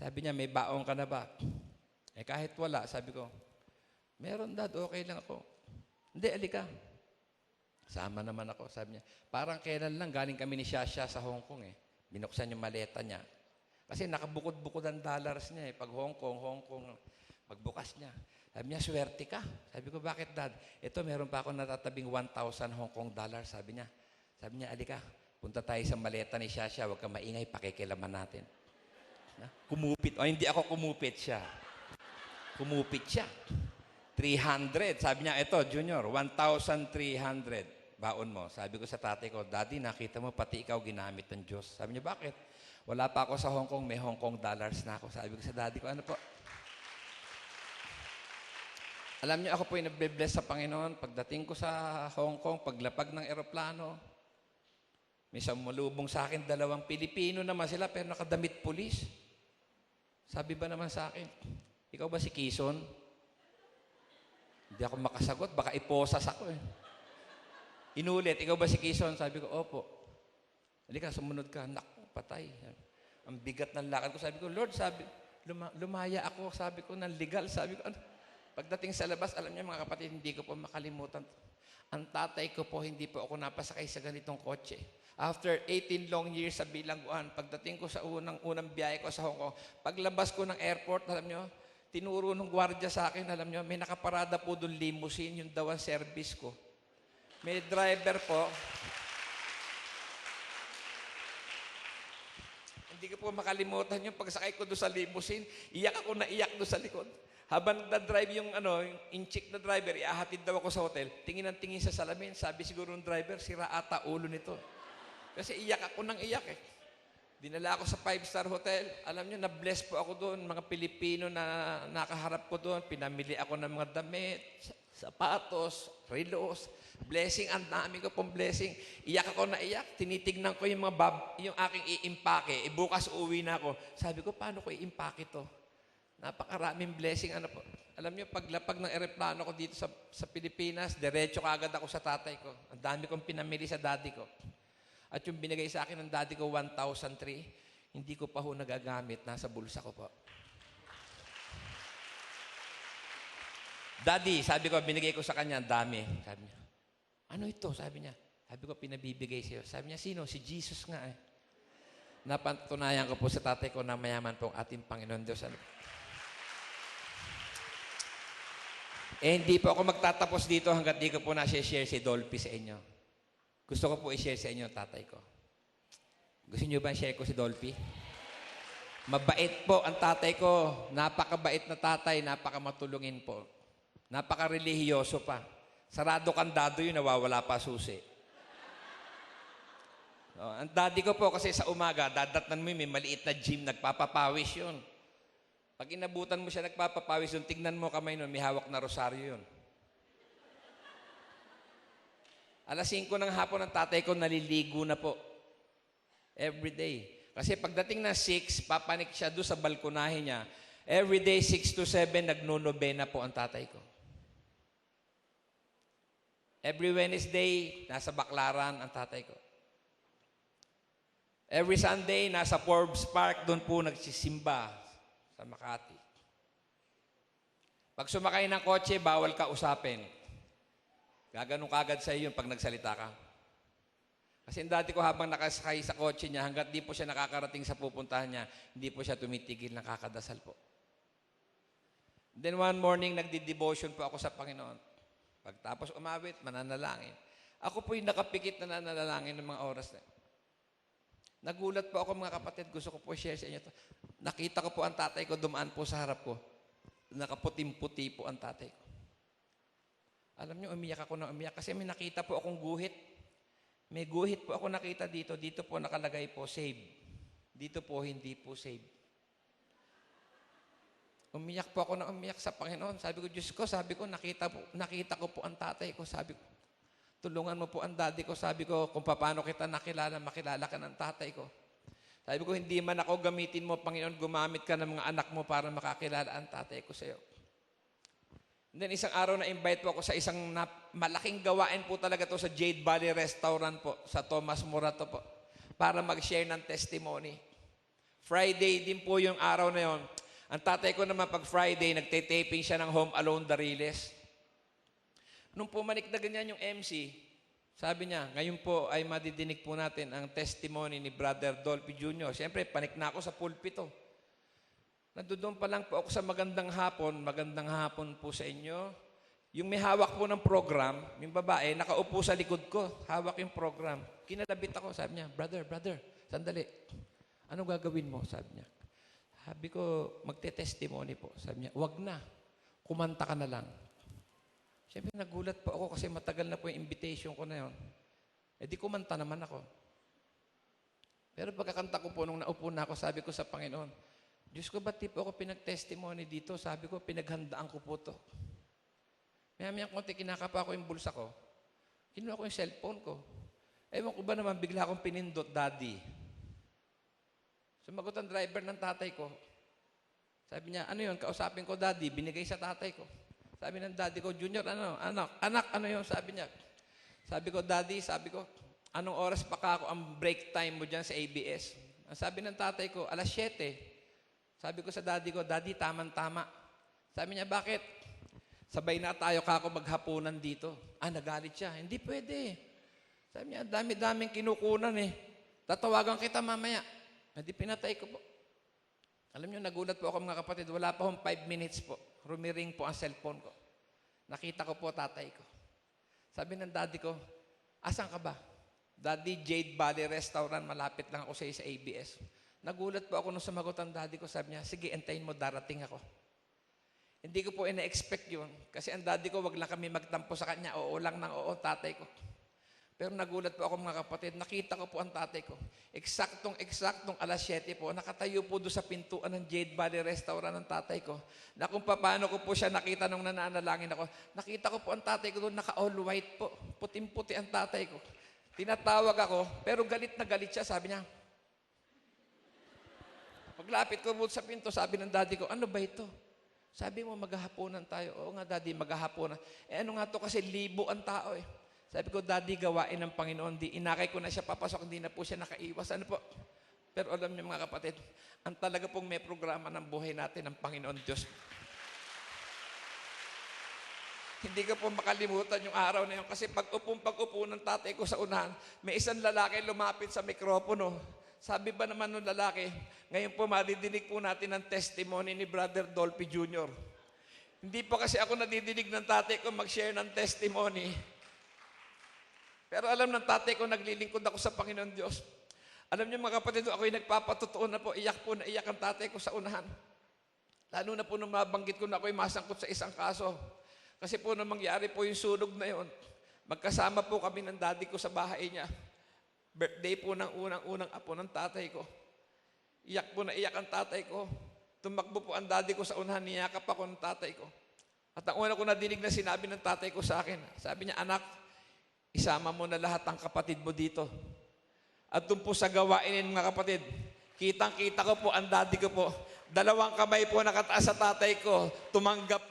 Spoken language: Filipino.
Sabi niya, may baong ka na ba? Eh kahit wala, sabi ko, meron dad, okay lang ako. Hindi, alika. Sama naman ako, sabi niya. Parang kailan lang, galing kami ni Shasha sa Hong Kong eh. Binuksan yung maleta niya. Kasi nakabukod-bukod ang dollars niya eh. Pag Hong Kong, pagbukas niya. Sabi niya, swerte ka. Sabi ko, bakit dad? Ito, meron pa ako natatabing 1,000 Hong Kong dollars, sabi niya. Sabi niya, alika, punta tayo sa maleta ni Shasha, huwag kang maingay, pakikilaman natin. Kumupit. O, hindi ako kumupit siya. Kumupit siya. 300. Sabi niya, ito, Junior, 1,300. Baon mo. Sabi ko sa tatay ko, Daddy, nakita mo, pati ikaw ginamit ng Diyos. Sabi niya, bakit? Wala pa ako sa Hong Kong, may Hong Kong dollars na ako. Sabi ko sa daddy ko, ano po? Alam niyo, ako po yung nabe-bless sa Panginoon. Pagdating ko sa Hong Kong, paglapag ng eroplano, may sumalubong sa akin, 2 Pilipino naman sila, pero nakadamit pulis. Sabi ba naman sa akin, ikaw ba si Kison? Hindi ako makasagot, baka iposas ako eh. Inulit, ikaw ba si Kison? Sabi ko, opo. Halika, sumunod ka. Naku, patay. Ang bigat ng lakad ko. Sabi ko, Lord, sabi, lumaya ako. Sabi ko, ng legal. Sabi ko, ano? Pagdating sa labas, alam niyo mga kapatid, hindi ko po makalimutan. Ang tatay ko po, hindi po ako napasakay sa ganitong kotse. After 18 long years sa bilangguan, pagdating ko sa unang biyahe ko sa Hong Kong, paglabas ko ng airport, alam niyo, tinuro ng gwardiya sa akin, alam niyo, may nakaparada po doon limousine, yung daw ang service ko. May driver po. Hindi ko po makalimutan yung pagsakay ko doon sa limousine. Iyak ako na iyak doon sa likod. Habang nagda-drive yung in-chick na driver, iahatid daw ako sa hotel. Tingin ang tingin sa salamin. Sabi siguro ng driver, sira ata ulo nito. Kasi iyak ako nang iyak eh. Dinala ako sa 5-star hotel. Alam niyo, na-bless po ako doon. Mga Pilipino na nakaharap ko doon. Pinamili ako ng mga damit, sapatos, relos. Blessing, ang dami ko pong blessing. Iyak ako na iyak. Tinitignan ko yung yung aking i-impake. Bukas uuwi na ako. Sabi ko, paano ko i-impake to? Napakaraming blessing. Ano po? Alam niyo, paglapag ng eroplano ko dito sa Pilipinas, diretso kaagad ako sa tatay ko. Ang dami kong pinamili sa daddy ko. At yung binigay sa akin ng daddy ko, 1,003, hindi ko pa ho nagagamit. Nasa bulsa ko po. Daddy, sabi ko, binigay ko sa kanya, dami. Sabi niya, ano ito? Sabi niya. Sabi ko, pinabibigay sa'yo. Sabi niya, sino? Si Jesus nga eh. Napatunayan ko po sa tatay ko na mayaman po ang ating Panginoon Diyos. Hindi po ako magtatapos dito hanggat di ko po na-share si Dolphy sa inyo. Gusto ko po i-share sa inyo, tatay ko. Gusto niyo ba i-share ko si Dolphy? Mabait po ang tatay ko. Napakabait na tatay, napakamatulungin po. Napaka-relihiyoso pa. Sarado kandado yun, nawawala pa susi. Ang daddy ko po kasi sa umaga, dadatnan mo may maliit na gym, nagpapapawis yun. Pag inabutan mo siya nagpapapawis yun, tignan mo kamay nun, may hawak na rosaryo yun. Alas 5 ng hapon ng tatay ko, naliligo na po. Every day. Kasi pagdating na 6, papanik siya doon sa balkonahe niya. Every day, 6 to 7, nagnonobena po ang tatay ko. Every Wednesday, nasa Baclaran ang tatay ko. Every Sunday, nasa Forbes Park, doon po nagsisimba sa Makati. Pag sumakay ng kotse, bawal ka usapin. Gaganong kagad sa iyo pag nagsalita ka. Kasi dati ko habang nakasakay sa kotse niya, hanggat di po siya nakakarating sa pupuntahan niya, hindi po siya tumitigil, nakakadasal po. Then one morning, nagdi-devotion po ako sa Panginoon. Pagtapos umawit, mananalangin. Ako po yung nakapikit na nananalangin ng mga oras na. Nagulat po ako mga kapatid, gusto ko po share sa inyo. Nakita ko po ang tatay ko, dumaan po sa harap ko. Nakaputim-puti po ang tatay ko. Alam niyo, umiyak ako na umiyak kasi may nakita po akong guhit. May guhit po ako nakita dito. Dito po nakalagay po, save. Dito po, hindi po save. Umiyak po ako na umiyak sa Panginoon. Sabi ko, Diyos ko, sabi ko, nakita ko po ang tatay ko. Sabi ko, tulungan mo po ang daddy ko. Sabi ko, kung paano kita nakilala, makilala ka ng tatay ko. Sabi ko, hindi man ako gamitin mo, Panginoon, gumamit ka ng mga anak mo para makakilala ang tatay ko sa iyo. And then isang araw na-invite po ako sa isang malaking gawain po talaga to sa Jade Valley Restaurant po, sa Tomas Morato po, para mag-share ng testimony. Friday din po yung araw na yon. Ang tatay ko naman pag Friday, nagte-taping siya ng Home Alone Dariles. Nung pumanik na ganyan yung MC, sabi niya, ngayon po ay madidinig po natin ang testimony ni Brother Dolphy Jr. Siyempre, panik na ako sa pulpito. Nandoon pa lang po ako sa magandang hapon po sa inyo. Yung may hawak po ng program, yung babae, nakaupo sa likod ko, hawak yung program. Kinalabit ako, sabi niya, brother, sandali. Ano gagawin mo? Sabi niya. Sabi ko, magte-testimony po. Sabi niya, wag na. Kumanta ka na lang. Siyempre, nagulat po ako kasi matagal na po yung invitation ko na yon. Eh di kumanta naman ako. Pero pagkakanta ko po, nung naupo na ako, sabi ko sa Panginoon, Diyos ko, ba't di po ako pinag-testimony dito? Sabi ko, pinaghandaan ko po to. Maya-maya konti, kinakapa ko yung bulsa ko. Kinuha ko yung cellphone ko. Ewan ko ba naman, bigla akong pinindot, Daddy. Sumagot ang driver ng tatay ko. Sabi niya, ano yun? Kausapin ko, Daddy. Binigay sa tatay ko. Sabi ng daddy ko, Junior, anak, ano yun? Sabi niya. Sabi ko, Daddy, anong oras pa ka ako ang break time mo dyan sa ABS? Ang sabi ng tatay ko, 7:00. Sabi ko sa daddy ko, Daddy, tamang-tama. Sabi niya, bakit? Sabay na tayo kako maghapunan dito. Nagalit siya. Hindi pwede. Sabi niya, dami-daming kinukunan eh. Tatawagan kita mamaya. Hindi pinatay ko po. Alam niyo, nagulat po ako mga kapatid. Wala pa 5 minutes po. Rumiring po ang cellphone ko. Nakita ko po tatay ko. Sabi ng daddy ko, asan ka ba? Daddy, Jade Valley Restaurant. Malapit lang ako sa ABS. Nagulat po ako nung sumagot ang daddy ko. Sabi niya, sige, entayin mo, darating ako. Hindi ko po ina-expect yun. Kasi ang daddy ko, wag lang kami magtampo sa kanya. Oo lang ng oo, tatay ko. Pero nagulat po ako mga kapatid. Nakita ko po ang tatay ko. Eksaktong 7:00 po. Nakatayo po doon sa pintuan ng Jade Valley Restaurant ng tatay ko. Na kung paano ko po siya nakita nung nananalangin ako. Nakita ko po ang tatay ko doon, naka-all white po. Puting-puti ang tatay ko. Tinatawag ako, pero galit na galit siya. Sabi niya, paglapit ko po sa pinto, sabi ng daddy ko, ano ba ito? Sabi mo, maghahaponan tayo. Oo nga, Daddy, maghahaponan. Ano nga to kasi libo ang tao eh. Sabi ko, Daddy, gawain ng Panginoon. Inakay ko na siya papasok, hindi na po siya nakaiwas. Ano po? Pero alam niyo mga kapatid, ang talaga pong may programa ng buhay natin ng Panginoon Diyos. Hindi ko po makalimutan yung araw na yun kasi pag-upo ng tatay ko sa unahan, may isang lalaki lumapit sa mikropono. Sabi ba naman ng lalaki, ngayon po madidinig po natin ang testimony ni Brother Dolphy Jr. Hindi po kasi ako nadidinig ng tatay ko mag-share ng testimony. Pero alam ng tatay ko, naglilingkod ako sa Panginoon Diyos. Alam niyo mga kapatid, ako'y nagpapatotoo na po, iyak ang tatay ko sa unahan. Lalo na po nung mabanggit ko na ako'y masangkot sa isang kaso. Kasi po nung mangyari po yung sunog na yon, magkasama po kami ng daddy ko sa bahay niya. Birthday po ng unang apo ng tatay ko. Iyak ang tatay ko. Tumakbo po ang daddy ko sa unahan, niyakap ako ng tatay ko. At ang una ko nadinig na sinabi ng tatay ko sa akin, sabi niya, anak, isama mo na lahat ang kapatid mo dito. At doon po sa gawain mga kapatid, kitang-kita ko po ang daddy ko po. 2 kamay po nakataas sa tatay ko, tumanggap po.